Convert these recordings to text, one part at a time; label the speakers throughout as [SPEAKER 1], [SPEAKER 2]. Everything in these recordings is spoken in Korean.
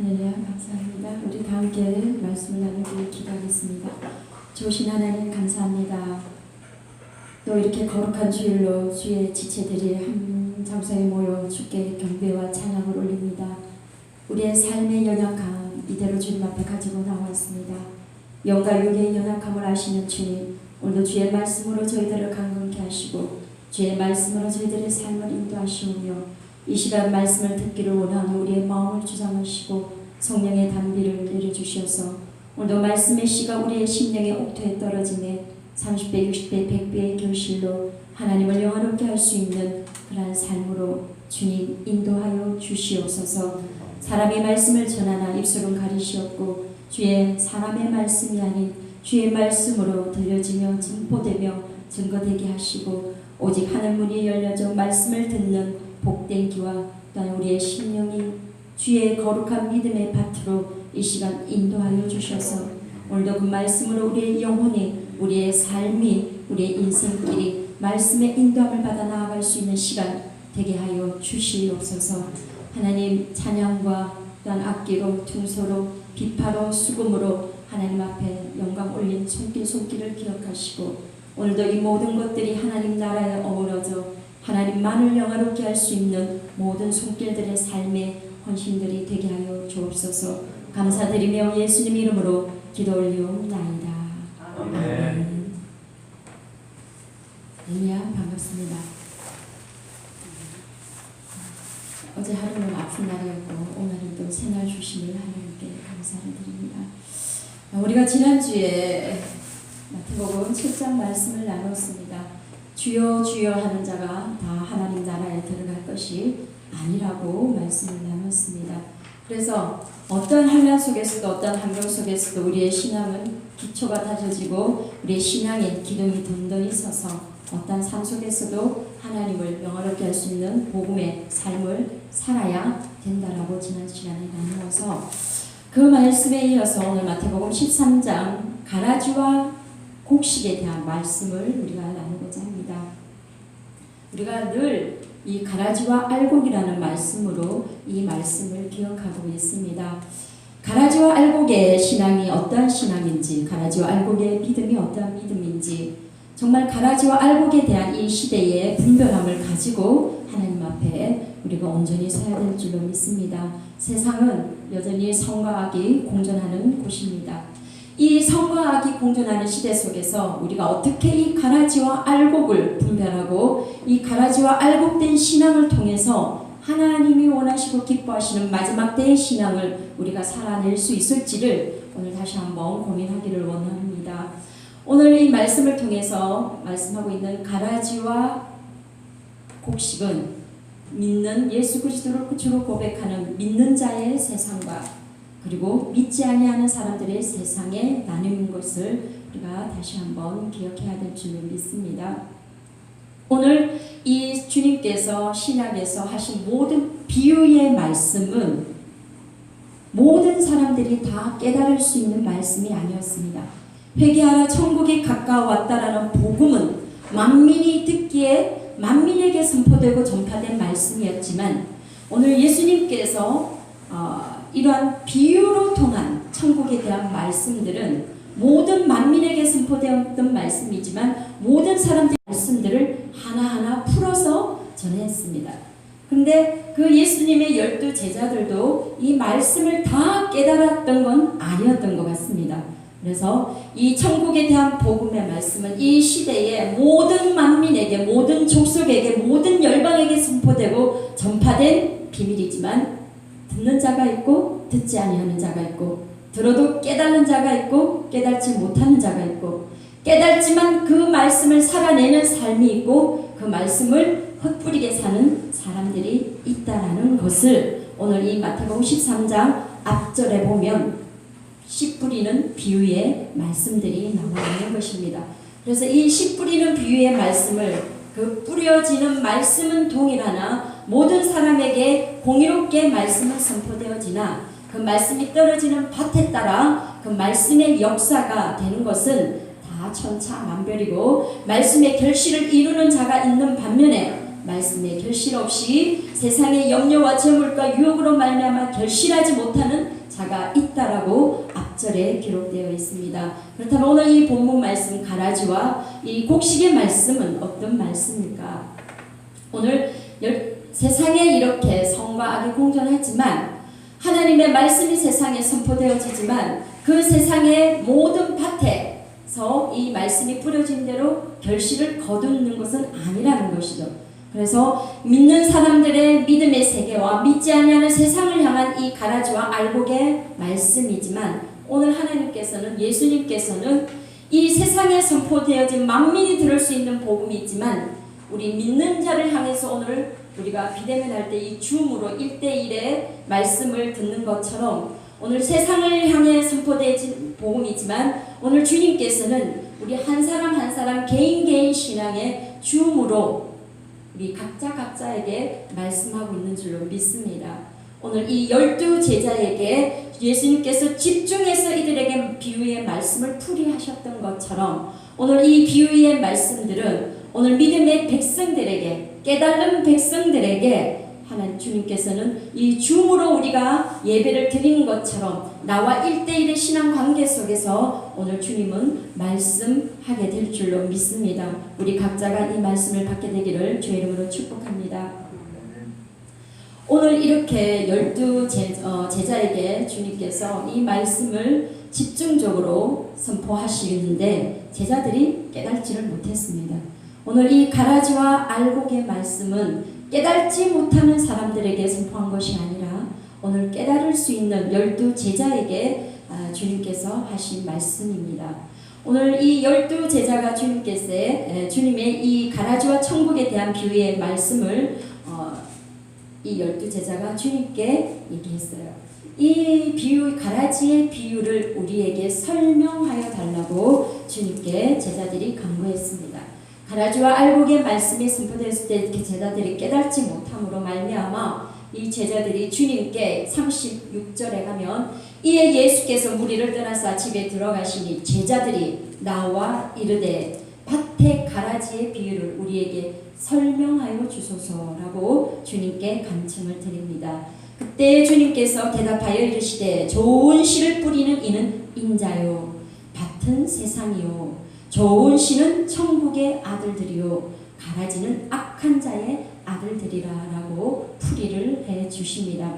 [SPEAKER 1] 할렐루야, 감사합니다. 우리 다 함께 말씀을 나누기 기도하겠습니다. 좋으신 하나님 감사합니다. 또 이렇게 거룩한 주일로 주의 지체들이 한 장소에 모여 주께 경배와 찬양을 올립니다. 우리의 삶의 연약함 이대로 주님 앞에 가지고 나왔습니다. 영과 육의 연약함을 아시는 주님, 오늘도 주의 말씀으로 저희들을 강건케 하시고 주의 말씀으로 저희들의 삶을 인도하시오며 이 시간 말씀을 듣기를 원하는 우리의 마음을 주장하시고 성령의 단비를 내려주셔서 오늘도 말씀의 씨가 우리의 심령의 옥토에 떨어지네 30배, 60배, 100배의 결실로 하나님을 영화롭게 할 수 있는 그러한 삶으로 주님 인도하여 주시옵소서. 사람의 말씀을 전하나 입술은 가리시었고 주의 사람의 말씀이 아닌 주의 말씀으로 들려지며 증포되며 증거되게 하시고 오직 하늘문이 열려져 말씀을 듣는 복된 귀와 또한 우리의 심령이 주의 거룩한 믿음의 밭으로 이 시간 인도하여 주셔서 오늘도 그 말씀으로 우리의 영혼이 우리의 삶이 우리의 인생길이 말씀의 인도함을 받아 나아갈 수 있는 시간 되게 하여 주시옵소서. 하나님 찬양과 또한 악기로 퉁소로 비파로 수금으로 하나님 앞에 영광 올린 손길을 기억하시고 오늘도 이 모든 것들이 하나님 나라에 어우러져 하나님만을 영화롭게 할 수 있는 모든 손길들의 삶의 헌신들이 되게 하여 주옵소서. 감사드리며 예수님 이름으로 기도 올리옵나이다. 아멘. 할렐루야, 반갑습니다. 어제 하루는 아픈 날이었고 오늘은 또 새날 주심을 하나님께 감사를 드립니다. 우리가 지난주에 마태복음 7장 말씀을 나눴습니다. 주여 주여 하는 자가 다 하나님 나라에 들어갈 것이 아니라고 말씀을 나눴습니다. 그래서 어떤 환난 속에서도 어떤 환경 속에서도 우리의 신앙은 기초가 다져지고 우리의 신앙의 기둥이 든든히 서서 어떤 삶 속에서도 하나님을 영화롭게 할 수 있는 복음의 삶을 살아야 된다라고 지난 시간에 나누어서 그 말씀에 이어서 오늘 마태복음 13장 가라지와 곡식에 대한 말씀을 우리가 나누고자 합니다. 우리가 늘 이 가라지와 알곡이라는 말씀으로 이 말씀을 기억하고 있습니다. 가라지와 알곡의 신앙이 어떠한 신앙인지, 가라지와 알곡의 믿음이 어떠한 믿음인지, 정말 가라지와 알곡에 대한 이 시대의 분별함을 가지고 하나님 앞에 우리가 온전히 서야 될 줄로 믿습니다. 세상은 여전히 성과 악이 공존하는 곳입니다. 이 성과 악이 공존하는 시대 속에서 우리가 어떻게 이 가라지와 알곡을 분별하고 이 가라지와 알곡된 신앙을 통해서 하나님이 원하시고 기뻐하시는 마지막 때의 신앙을 우리가 살아낼 수 있을지를 오늘 다시 한번 고민하기를 원합니다. 오늘 이 말씀을 통해서 말씀하고 있는 가라지와 곡식은 믿는 예수 그리스도를 주로 고백하는 믿는 자의 세상과 그리고 믿지 아니하는 사람들의 세상에 나누는 것을 우리가 다시 한번 기억해야 될 줄로 믿습니다. 오늘 이 주님께서 신약에서 하신 모든 비유의 말씀은 모든 사람들이 다 깨달을 수 있는 말씀이 아니었습니다. 회개하라 천국이 가까워왔다라는 복음은 만민이 듣기에 만민에게 선포되고 전파된 말씀이었지만 오늘 예수님께서 이러한 비유로 통한 천국에 대한 말씀들은 모든 만민에게 선포되었던 말씀이지만 모든 사람들의 말씀들을 하나하나 풀어서 전했습니다. 그런데 그 예수님의 12 제자들도 이 말씀을 다 깨달았던 건 아니었던 것 같습니다. 그래서 이 천국에 대한 복음의 말씀은 이 시대의 모든 만민에게, 모든 족속에게, 모든 열방에게 선포되고 전파된 비밀이지만 듣는 자가 있고 듣지 아니하는 자가 있고 들어도 깨닫는 자가 있고 깨닫지 못하는 자가 있고 깨닫지만 그 말씀을 살아내는 삶이 있고 그 말씀을 헛뿌리게 사는 사람들이 있다라는 것을 오늘 이 마태복음 13장 앞절에 보면 씨 뿌리는 비유의 말씀들이 나와 있는 것입니다. 그래서 이 씨 뿌리는 비유의 말씀을 그 뿌려지는 말씀은 동일하나 모든 사람에게 공의롭게 말씀은 선포되어지나 그 말씀이 떨어지는 밭에 따라 그 말씀의 역사가 되는 것은 다 천차만별이고 말씀의 결실을 이루는 자가 있는 반면에 말씀 말씀에 결실 없이 세상의 염려와 재물과 유혹으로 말미암아 결실하지 못하는 자가 있다라고 앞절에 기록되어 있습니다. 그렇다면 오늘 이 본문 말씀 가라지와 이 곡식의 말씀은 어떤 말씀입니까? 오늘 세상에 이렇게 성과 악이 공존하지만 하나님의 말씀이 세상에 선포되어지지만 그 세상의 모든 밭에서 이 말씀이 뿌려진 대로 결실을 거두는 것은 아니라는 것이죠. 그래서 믿는 사람들의 믿음의 세계와 믿지 아니하는 세상을 향한 이 가라지와 알곡의 말씀이지만 오늘 하나님께서는 예수님께서는 이 세상에 선포되어진 만민이 들을 수 있는 복음이 있지만 우리 믿는 자를 향해서 오늘 우리가 비대면 할 때 이 줌으로 1대1의 말씀을 듣는 것처럼 오늘 세상을 향해 선포되어진 복음이지만 오늘 주님께서는 우리 한 사람 한 사람 개인 신앙의 줌으로 우리 각자에게 말씀하고 있는 줄로 믿습니다. 오늘 이 12 제자에게 예수님께서 집중해서 이들에게 비유의 말씀을 풀이하셨던 것처럼 오늘 이 비유의 말씀들은 오늘 믿음의 백성들에게 깨달은 백성들에게 하나님 주님께서는 이 줌으로 우리가 예배를 드리는 것처럼 나와 1대1의 신앙 관계 속에서 오늘 주님은 말씀하게 될 줄로 믿습니다. 우리 각자가 이 말씀을 받게 되기를 주의 이름으로 축복합니다. 오늘 이렇게 12 제자에게 주님께서 이 말씀을 집중적으로 선포하시는데 제자들이 깨달지를 못했습니다. 오늘 이 가라지와 알곡의 말씀은 깨달지 못하는 사람들에게 선포한 것이 아니라 오늘 깨달을 수 있는 12 제자에게 주님께서 하신 말씀입니다. 오늘 이 12 제자가 주님의 이 가라지와 천국에 대한 비유의 말씀을 이 12 제자가 주님께 얘기했어요. 이 비유, 가라지의 비유를 우리에게 설명하여 달라고 주님께 제자들이 간구했습니다. 가라지와 알곡의 말씀이 선포되었을 때 이렇게 제자들이 깨닫지 못함으로 말미암아 이 제자들이 주님께 36절에 가면 이에 예수께서 무리를 떠나사 집에 들어가시니 제자들이 나와 이르되 밭의 가라지의 비유를 우리에게 설명하여 주소서라고 주님께 간청을 드립니다. 그때 주님께서 대답하여 이르시되 좋은 씨를 뿌리는 이는 인자요 밭은 세상이요 좋은 씨는 천국의 아들들이요 가라지는 악한 자의 아들들이라 라고 풀이를 해 주십니다.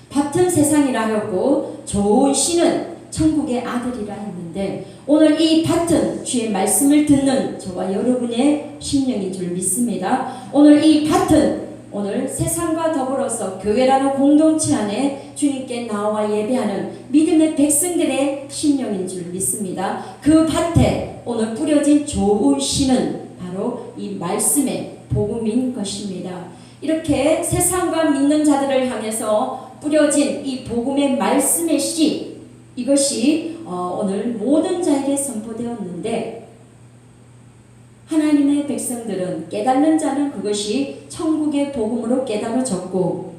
[SPEAKER 1] 밭은 세상이라 하였고 좋은 씨는 천국의 아들이라 했는데 오늘 이 밭은 주의 말씀을 듣는 저와 여러분의 심령인 줄 믿습니다. 오늘 이 밭은 오늘 세상과 더불어서 교회라는 공동체 안에 주님께 나와 예배하는 믿음의 백성들의 심령인 줄 믿습니다. 그 밭에 오늘 뿌려진 좋은 씨는 바로 이 말씀의 복음인 것입니다. 이렇게 세상과 믿는 자들을 향해서 뿌려진 이 복음의 말씀의 씨 이것이 오늘 모든 자에게 선포되었는데 하나님의 백성들은 깨닫는 자는 그것이 천국의 복음으로 깨달아졌고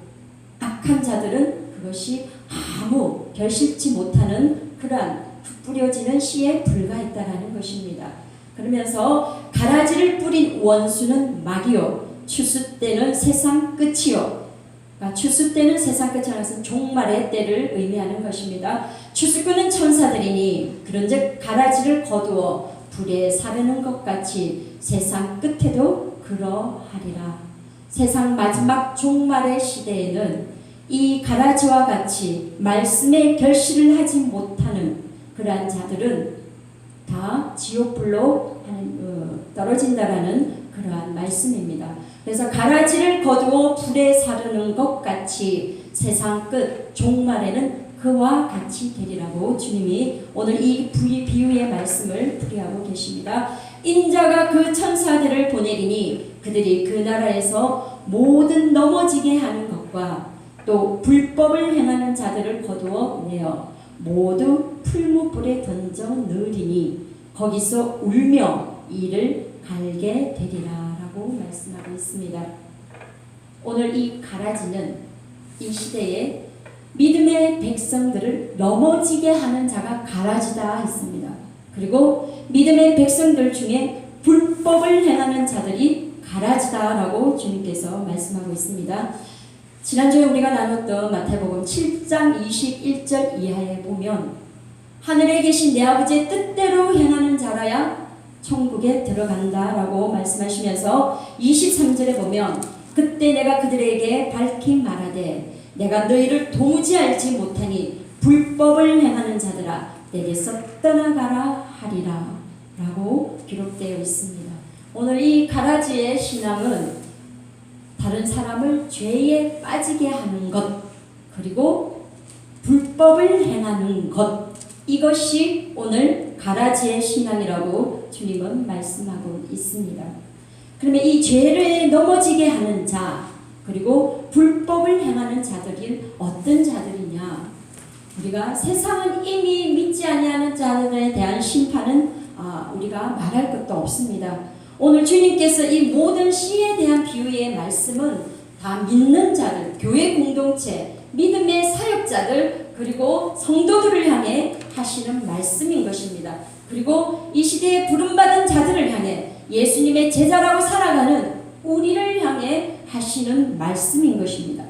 [SPEAKER 1] 악한 자들은 그것이 아무 결실치 못하는 그러한 뿌려지는 씨에 불과했다라는 것입니다. 그러면서 가라지를 뿌린 원수는 마귀요 추수 때는 세상 끝이요 추수 때는 세상 끝이 아니라 종말의 때를 의미하는 것입니다. 추수꾼은 천사들이니 그런즉 가라지를 거두어 불에 사르는 것 같이 세상 끝에도 그러하리라. 세상 마지막 종말의 시대에는 이 가라지와 같이 말씀의 결실을 하지 못하는 그러한 자들은 다 지옥불로 떨어진다라는 그러한 말씀입니다. 그래서 가라지를 거두어 불에 사르는 것 같이 세상 끝 종말에는 그와 같이 되리라고 주님이 오늘 이 비유의 말씀을 풀이하고 계십니다. 인자가 그 천사들을 보내리니 그들이 그 나라에서 모든 넘어지게 하는 것과 또 불법을 행하는 자들을 거두어 내어 모두 풀무불에 던져 넣으리니 거기서 울며 이를 갈게 되리라 라고 말씀하고 있습니다. 오늘 이 가라지는 이 시대에 믿음의 백성들을 넘어지게 하는 자가 가라지다 했습니다. 그리고 믿음의 백성들 중에 불법을 행하는 자들이 가라지다라고 주님께서 말씀하고 있습니다. 지난주에 우리가 나눴던 마태복음 7장 21절 이하에 보면 하늘에 계신 내 아버지의 뜻대로 행하는 자라야 천국에 들어간다라고 말씀하시면서 23절에 보면 그때 내가 그들에게 밝히 말하되 내가 너희를 도무지 알지 못하니 불법을 행하는 자들아 내게서 떠나가라 하리라 라고 기록되어 있습니다. 오늘 이 가라지의 신앙은 다른 사람을 죄에 빠지게 하는 것 그리고 불법을 행하는 것 이것이 오늘 가라지의 신앙이라고 주님은 말씀하고 있습니다. 그러면 이 죄를 넘어지게 하는 자 그리고 불법을 행하는 자들이 어떤 자들이냐? 우리가 세상은 이미 믿지 아니하는 자들에 대한 심판은 우리가 말할 것도 없습니다. 오늘 주님께서 이 모든 시에 대한 비유의 말씀은 다 믿는 자들, 교회 공동체, 믿음의 사역자들 그리고 성도들을 향해 하시는 말씀인 것입니다. 그리고 이 시대에 부름받은 자들을 향해 예수님의 제자라고 살아가는 우리를 향해 하시는 말씀인 것입니다.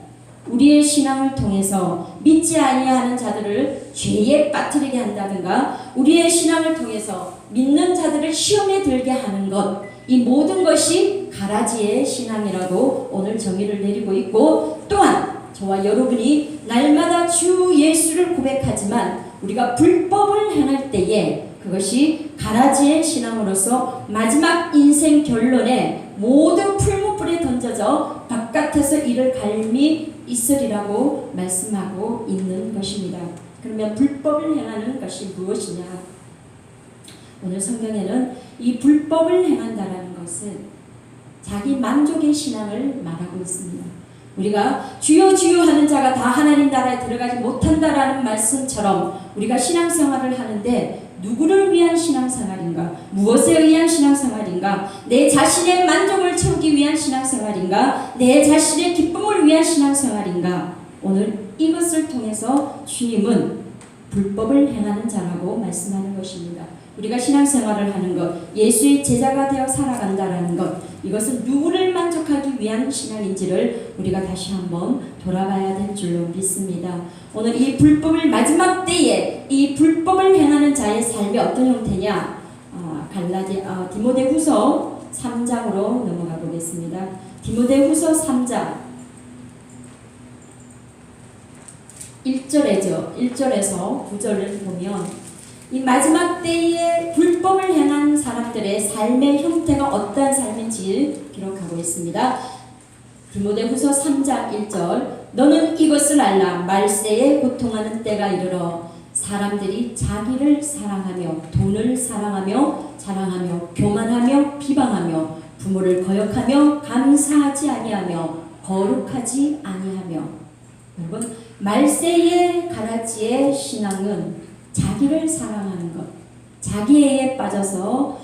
[SPEAKER 1] 우리의 신앙을 통해서 믿지 아니하는 자들을 죄에 빠뜨리게 한다든가 우리의 신앙을 통해서 믿는 자들을 시험에 들게 하는 것 이 모든 것이 가라지의 신앙이라고 오늘 정의를 내리고 있고 또한 저와 여러분이 날마다 주 예수를 고백하지만 우리가 불법을 행할 때에 그것이 가라지의 신앙으로서 마지막 인생 결론에 모든 풀무불에 던져져 바깥에서 이를 갈미 있으리라고 말씀하고 있는 것입니다. 그러면 불법을 행하는 것이 무엇이냐? 오늘 성경에는 이 불법을 행한다라는 것은 자기 만족의 신앙을 말하고 있습니다. 우리가 주여 주여 하는 자가 다 하나님 나라에 들어가지 못한다라는 말씀처럼 우리가 신앙생활을 하는데 누구를 위한 신앙생활인가? 무엇에 의한 신앙생활인가? 내 자신의 만족을 채우기 위한 신앙생활인가? 내 자신의 기쁨을 위한 신앙생활인가? 오늘 이것을 통해서 주님은 불법을 행하는 자라고 말씀하는 것입니다. 우리가 신앙생활을 하는 것, 예수의 제자가 되어 살아간다라는 것, 이것은 누구를 만족하기 위한 신앙인지를 우리가 다시 한번 돌아봐야 될 줄로 믿습니다. 오늘 이 불법을 마지막 때에 이 불법을 행하는 자의 삶이 어떤 형태냐? 디모데후서 3장으로 넘어가 보겠습니다. 디모데후서 3장 1절에서 9절을 보면 이 마지막 때에 불법을 행한 사람들의 삶의 형태가 어떠한 삶인지 기록하고 있습니다. 디모데후서 3장 1절 너는 이것을 알라 말세에 고통하는 때가 이르러 사람들이 자기를 사랑하며 돈을 사랑하며 자랑하며 교만하며 비방하며 부모를 거역하며 감사하지 아니하며 거룩하지 아니하며 여러분 말세의 가라지의 신앙은 자기를 사랑하는 것, 자기애에 빠져서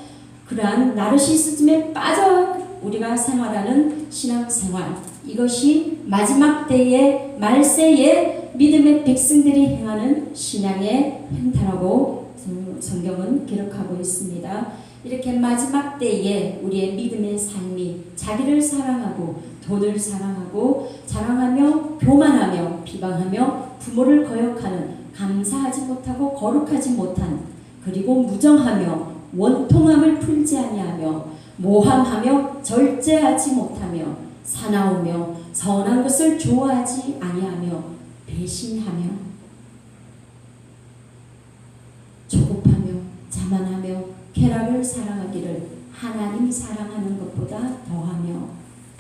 [SPEAKER 1] 그러한 나르시시즘에 빠져 우리가 생활하는 신앙생활 이것이 마지막 때의 말세에 믿음의 백성들이 행하는 신앙의 형태라고 성경은 기록하고 있습니다. 이렇게 마지막 때에 우리의 믿음의 삶이 자기를 사랑하고 돈을 사랑하고 자랑하며 교만하며 비방하며 부모를 거역하는 감사하지 못하고 거룩하지 못한 그리고 무정하며 원통함을 풀지 아니하며 모함하며 절제하지 못하며 사나우며 선한 것을 좋아하지 아니하며 배신하며 조급하며 자만하며 쾌락을 사랑하기를 하나님 사랑하는 것보다 더하며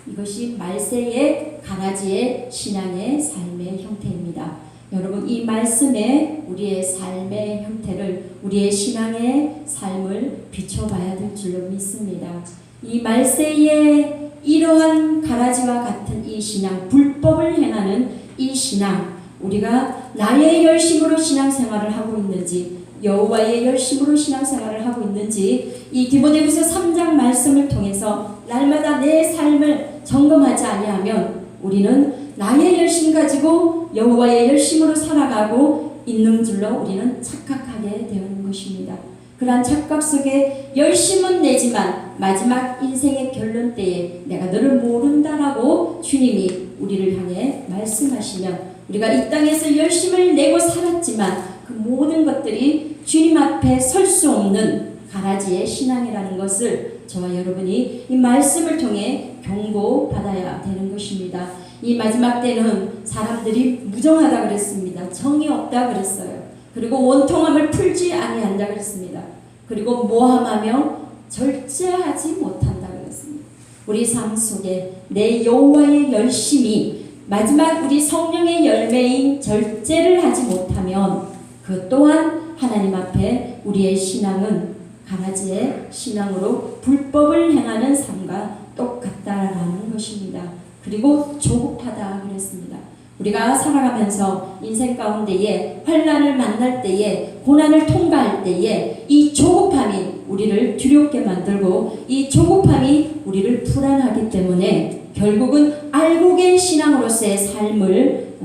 [SPEAKER 1] 이것이 말세의 가라지의 신앙의 삶의 형태입니다. 여러분 이 말씀에 우리의 삶의 형태를 우리의 신앙의 삶을 비춰봐야 될 줄로 믿습니다. 이 말세에 이러한 가라지와 같은 이 신앙 불법을 행하는 이 신앙 우리가 나의 열심으로 신앙생활을 하고 있는지 여호와의 열심으로 신앙생활을 하고 있는지 이 디모데후서 3장 말씀을 통해서 날마다 내 삶을 점검하지 아니하면 우리는 나의 열심 가지고 여호와의 열심으로 살아가고 있는 줄로 우리는 착각하게 되는 것입니다. 그러한 착각 속에 열심은 내지만 마지막 인생의 결론 때에 내가 너를 모른다라고 주님이 우리를 향해 말씀하시면 우리가 이 땅에서 열심을 내고 살았지만 그 모든 것들이 주님 앞에 설 수 없는 가라지의 신앙이라는 것을 저와 여러분이 이 말씀을 통해 경고받아야 되는 것입니다. 이 마지막 때는 사람들이 무정하다 그랬습니다. 정이 없다 그랬어요. 그리고 원통함을 풀지 아니한다 그랬습니다. 그리고 모함하며 절제하지 못한다 그랬습니다. 우리 삶 속에 내 여호와의 열심이 마지막 우리 성령의 열매인 절제를 하지 못하면 그 또한 하나님 앞에 우리의 신앙은 가라지의 신앙으로 불법을 행하는 삶과 똑같다라는 것입니다. 그리고 조급하다 그랬습니다. 우리가 살아가면서 인생 가운데에 환난을 만날 때에 고난을 통과할 때에 이 조급함이 우리를 두렵게 만들고 이 조급함이 우리를 불안하기 때문에 결국은 알고 계 신앙으로서의 삶을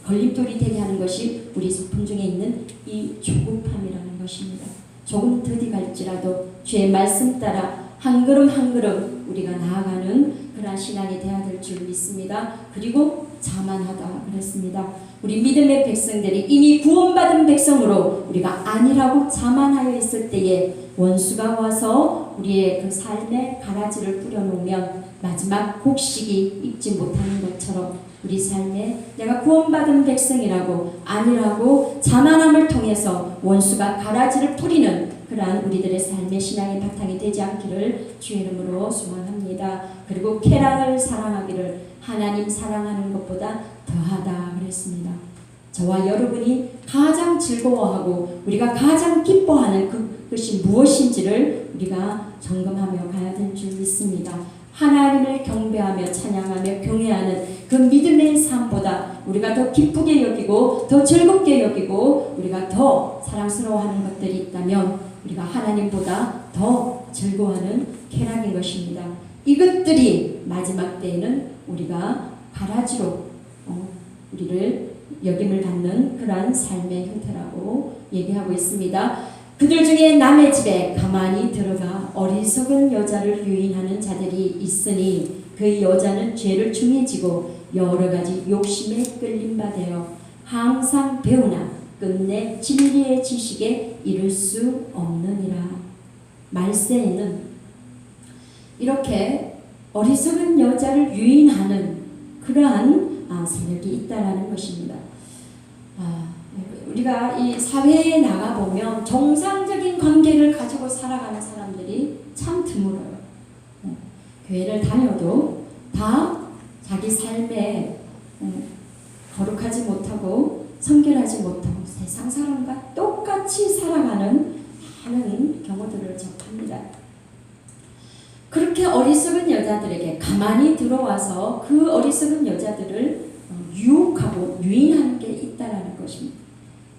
[SPEAKER 1] 걸림돌이 되게 하는 것이 우리 성품 중에 있는 이 조급함이라는 것입니다. 조금 더디 갈지라도 주의 말씀 따라 한 걸음 한 걸음 우리가 나아가는 그러한 신앙이 되어야 될 줄 믿습니다. 그리고 자만하다 그랬습니다. 우리 믿음의 백성들이 이미 구원받은 백성으로 우리가 아니라고 자만하여 있을 때에 원수가 와서 우리의 그 삶의 가라지를 뿌려놓으면 마지막 곡식이 익지 못하는 것처럼 우리 삶에 내가 구원받은 백성이라고 아니라고 자만함을 통해서 원수가 가라지를 뿌리는 그러한 우리들의 삶의 신앙의 바탕이 되지 않기를 주의 이름으로 소망합니다. 그리고 쾌락을 사랑하기를 하나님 사랑하는 것보다 더하다 그랬습니다. 저와 여러분이 가장 즐거워하고 우리가 가장 기뻐하는 그것이 무엇인지를 우리가 점검하며 가야 될 줄 믿습니다. 하나님을 경배하며 찬양하며 경외하는 그 믿음의 삶보다 우리가 더 기쁘게 여기고 더 즐겁게 여기고 우리가 더 사랑스러워하는 것들이 있다면 우리가 하나님보다 더 즐거워하는 쾌락인 것입니다. 이것들이 마지막 때에는 우리가 가라지로 우리를 여김을 받는 그러한 삶의 형태라고 얘기하고 있습니다. 그들 중에 남의 집에 가만히 들어가 어리석은 여자를 유인하는 자들이 있으니 그 여자는 죄를 중해지고 여러 가지 욕심에 끌린 바 되어 항상 배우나 끝내 진리의 지식에 이를 수 없느니라. 말세에는 이렇게 어리석은 여자를 유인하는 그러한 세력이 있다라는 것입니다. 우리가 이 사회에 나가보면 정상적인 관계를 가지고 살아가는 사람들이 참 드물어요. 교회를 다녀도 다 자기 삶에 거룩하지 못하고 성결하지 못하고 세상 사람과 똑같이 살아가는 많은 경우들을 접합니다. 그렇게 어리석은 여자들에게 가만히 들어와서 그 어리석은 여자들을 유혹하고 유인하는 게 있다라는 것입니다.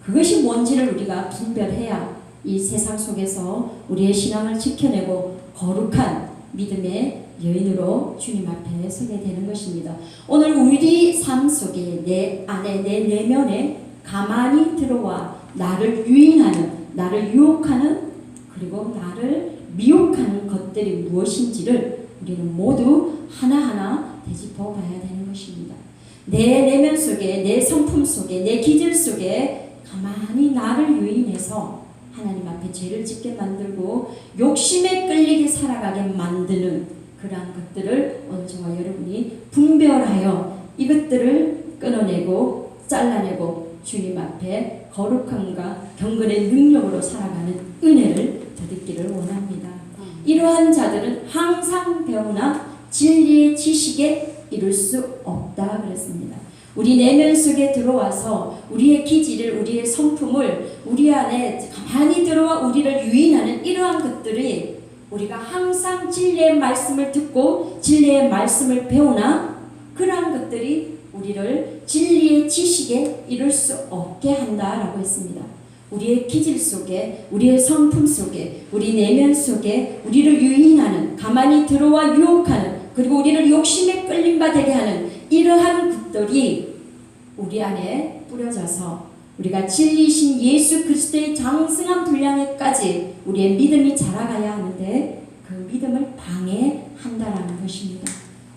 [SPEAKER 1] 그것이 뭔지를 우리가 분별해야 이 세상 속에서 우리의 신앙을 지켜내고 거룩한 믿음의 여인으로 주님 앞에 서게 되는 것입니다. 오늘 우리 삶 속에 내 안에 내 내면에 가만히 들어와 나를 유인하는 나를 유혹하는 그리고 나를 미혹하는 것들이 무엇인지를 우리는 모두 하나하나 되짚어 봐야 되는 것입니다. 내 내면 속에 내 성품 속에 내 기질 속에 가만히 나를 유인해서 하나님 앞에 죄를 짓게 만들고 욕심에 끌리게 살아가게 만드는 그러한 것들을 오늘 저와 여러분이 분별하여 이것들을 끊어내고 잘라내고 주님 앞에 거룩함과 경건의 능력으로 살아가는 은혜를 더듬기를 원합니다. 이러한 자들은 항상 배우나 진리의 지식에 이룰 수 없다 그랬습니다. 우리 내면 속에 들어와서 우리의 기질을 우리의 성품을 우리 안에 가만히 들어와 우리를 유인하는 이러한 것들이 우리가 항상 진리의 말씀을 듣고 진리의 말씀을 배우나 그러한 것들이 우리를 진리의 지식에 이룰 수 없게 한다라고 했습니다. 우리의 기질 속에 우리의 성품 속에 우리 내면 속에 우리를 유인하는 가만히 들어와 유혹하는 그리고 우리를 욕심에 끌림 바 되게 하는 이러한 것들이 우리 안에 뿌려져서 우리가 진리이신 예수 그리스도의 장승한 분량에까지 우리의 믿음이 자라가야 하는데 그 믿음을 방해한다라는 것입니다.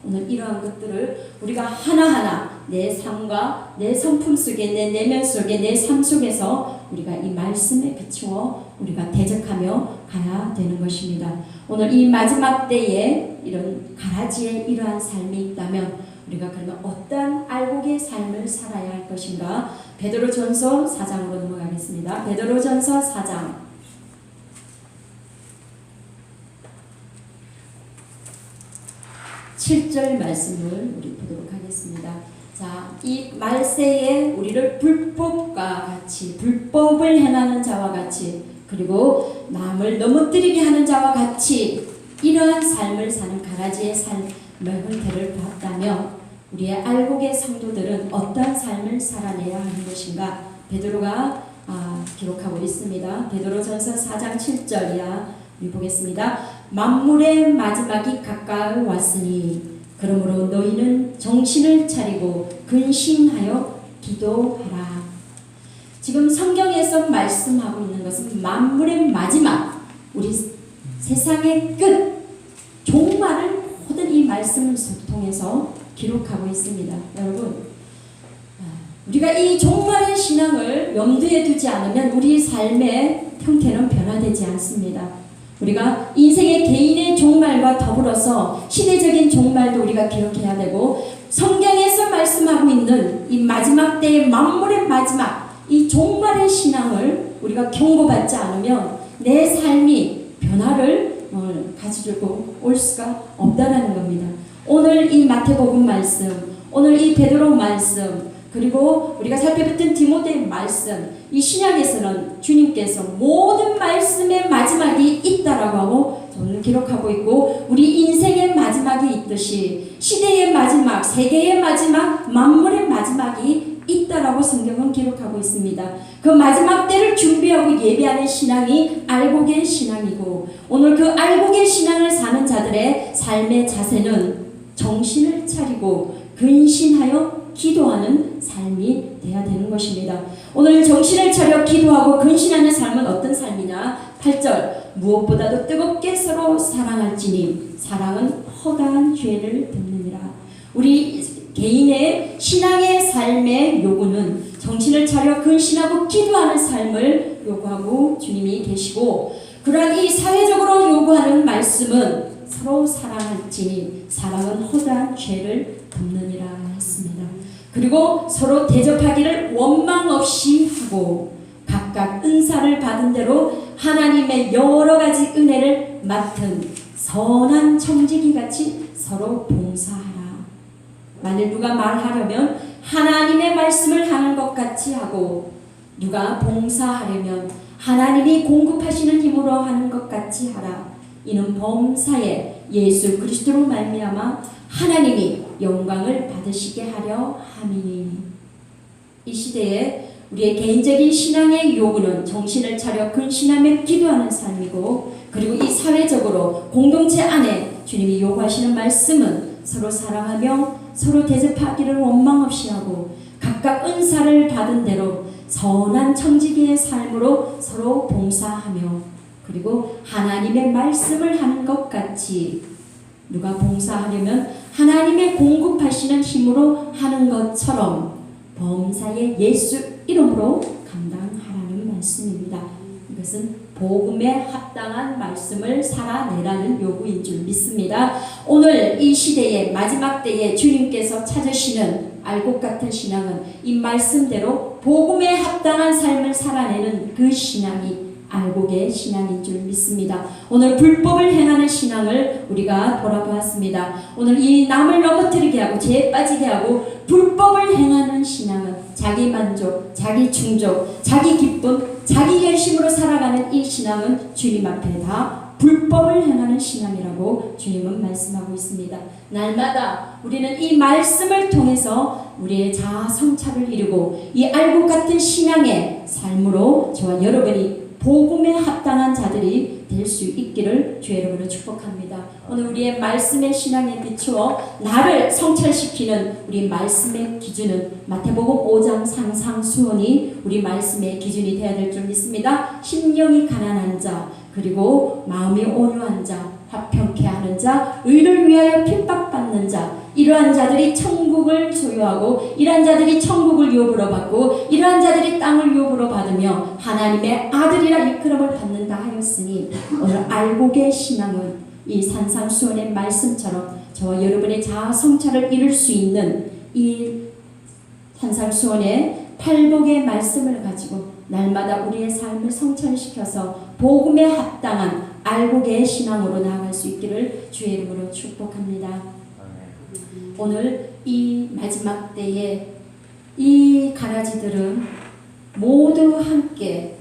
[SPEAKER 1] 오늘 이러한 것들을 우리가 하나하나 내 삶과 내 성품 속에, 내 내면 속에, 내 삶 속에서 우리가 이 말씀에 비추어 우리가 대적하며 가야 되는 것입니다. 오늘 이 마지막 때에 이런 가라지에 이러한 삶이 있다면 우리가 그러면 어떤 알곡의 삶을 살아야 할 것인가? 베드로전서 4장으로 넘어가겠습니다. 베드로전서 4장 7절 말씀을 우리 보도록 하겠습니다. 자, 이 말세에 우리를 불법과 같이, 불법을 행하는 자와 같이, 그리고 남을 넘어뜨리게 하는 자와 같이 이러한 삶을 사는 가라지의 삶의 형태를 봤다면 우리의 알곡의 성도들은 어떠한 삶을 살아내야 하는 것인가? 베드로가 기록하고 있습니다. 베드로전서 4장 7절이야. 우리 보겠습니다. 만물의 마지막이 가까이 왔으니 그러므로 너희는 정신을 차리고 근신하여 기도하라. 지금 성경에서 말씀하고 있는 것은 만물의 마지막, 우리 세상의 끝, 종말을 모든 이 말씀을 통해서 기록하고 있습니다. 여러분, 우리가 이 종말의 신앙을 염두에 두지 않으면 우리 삶의 형태는 변화되지 않습니다. 우리가 인생의 개인의 종말과 더불어서 시대적인 종말도 우리가 기록해야 되고 성경에서 말씀하고 있는 이 마지막 때의 만물의 마지막 이 종말의 신앙을 우리가 경고받지 않으면 내 삶이 변화를 가지고 올 수가 없다라는 겁니다. 오늘 이 마태복음 말씀, 오늘 이 베드로 말씀, 그리고 우리가 살펴봤던 디모데의 말씀, 이 신약에서는 주님께서 모든 말씀의 마지막이 있다라고 하고 저는 기록하고 있고 우리 인생의 마지막이 있듯이 시대의 마지막, 세계의 마지막, 만물의 마지막이 있다라고 성경은 기록하고 있습니다. 그 마지막 때를 준비하고 예배하는 신앙이 알곡의 신앙이고 오늘 그 알곡의 신앙을 사는 자들의 삶의 자세는 정신을 차리고 근신하여 기도하는 삶이 돼야 되는 것입니다. 오늘 정신을 차려 기도하고 근신하는 삶은 어떤 삶이냐? 8절 무엇보다도 뜨겁게 서로 사랑할지니 사랑은 허다한 죄를 덮느니라. 우리 개인의 신앙의 삶의 요구는 정신을 차려 근신하고 기도하는 삶을 요구하고 주님이 계시고 그러한 이 사회적으로 요구하는 말씀은 서로 사랑할지니 사랑은 허다한 죄를 덮느니라 했습니다. 그리고 서로 대접하기를 원망 없이 하고 각각 은사를 받은 대로 하나님의 여러 가지 은혜를 맡은 선한 청지기같이 서로 봉사하라. 만일 누가 말하려면 하나님의 말씀을 하는 것 같이 하고 누가 봉사하려면 하나님이 공급하시는 힘으로 하는 것 같이 하라. 이는 범사에 예수 그리스도로 말미암아 하나님이 영광을 받으시게 하려 함이니. 이 시대에 우리의 개인적인 신앙의 요구는 정신을 차려 근신하며 기도하는 삶이고 그리고 이 사회적으로 공동체 안에 주님이 요구하시는 말씀은 서로 사랑하며 서로 대접하기를 원망 없이 하고 각각 은사를 받은 대로 선한 청지기의 삶으로 서로 봉사하며 그리고 하나님의 말씀을 하는 것 같이 누가 봉사하려면 하나님의 공급하시는 힘으로 하는 것처럼 범사의 예수 이름으로 감당하라는 말씀입니다. 이것은 복음에 합당한 말씀을 살아내라는 요구인 줄 믿습니다. 오늘 이 시대의 마지막 때에 주님께서 찾으시는 알곡 같은 신앙은 이 말씀대로 복음에 합당한 삶을 살아내는 그 신앙이 알곡의 신앙인 줄 믿습니다. 오늘 불법을 행하는 신앙을 우리가 돌아보았습니다. 오늘 이 남을 넘어뜨리게 하고 죄에 빠지게 하고 불법을 행하는 신앙은 자기 만족, 자기 충족, 자기 기쁨, 자기 열심으로 살아가는 이 신앙은 주님 앞에 다 불법을 행하는 신앙이라고 주님은 말씀하고 있습니다. 날마다 우리는 이 말씀을 통해서 우리의 자아 성찰을 이루고 이 알곡 같은 신앙의 삶으로 저와 여러분이 복음에 합당한 자들이 될 수 있기를 주의 이름으로 축복합니다. 오늘 우리의 말씀의 신앙에 비추어 나를 성찰시키는 우리 말씀의 기준은 마태복음 5장 상상수훈이 우리 말씀의 기준이 되어야 될 줄 믿습니다. 심령이 가난한 자, 그리고 마음이 온유한 자, 화평케 하는 자, 의를 위하여 핍박받는 자, 이러한 자들이 천국을 소유하고 이러한 자들이 천국을 유업으로 받고 이러한 자들이 땅을 유업으로 받으며 하나님의 아들이라 일컬음을 받는다 하였으니 오늘 알곡의 신앙은 이 산상수훈의 말씀처럼 저와 여러분의 자아 성찰을 이룰 수 있는 이 산상수훈의 팔복의 말씀을 가지고 날마다 우리의 삶을 성찰시켜서 복음에 합당한 알곡의 신앙으로 나아갈 수 있기를 주의 이름으로 축복합니다. 오늘 이 마지막 때에 이 가라지들은 모두 함께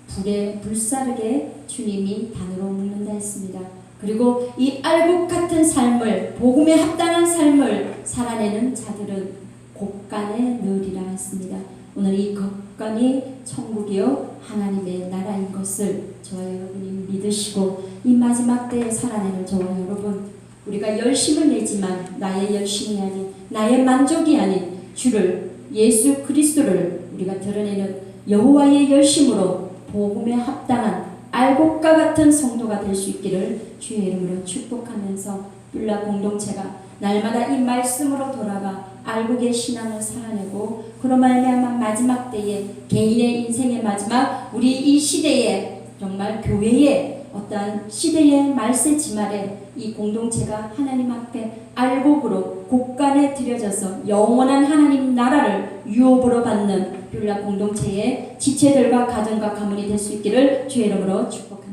[SPEAKER 1] 불에 불사르게 주님이 단으로 묶는다 했습니다. 그리고 이 알곡 같은 삶을, 복음에 합당한 삶을 살아내는 자들은 곳간에 넣으리라 했습니다. 오늘 이 곳간이 천국이요 하나님의 나라인 것을 저와 여러분이 믿으시고 이 마지막 때에 살아내는 저와 여러분, 우리가 열심을 내지만 나의 열심이 아닌, 나의 만족이 아닌 주를, 예수 그리스도를 우리가 드러내는 여호와의 열심으로 복음에 합당한 알곡과 같은 성도가 될 수 있기를 주의 이름으로 축복하면서 뿔라 공동체가 날마다 이 말씀으로 돌아가 알곡의 신앙을 살아내고 그로 말미암아 마지막 때에 개인의 인생의 마지막, 우리 이 시대에 정말 교회의 어떠한 시대의 말세지말에 이 공동체가 하나님 앞에 알곡으로 곳간에 들여져서 영원한 하나님 나라를 유업으로 받는 뷰라 공동체의 지체들과 가정과 가문이 될 수 있기를 주의 이름으로 축복합니다.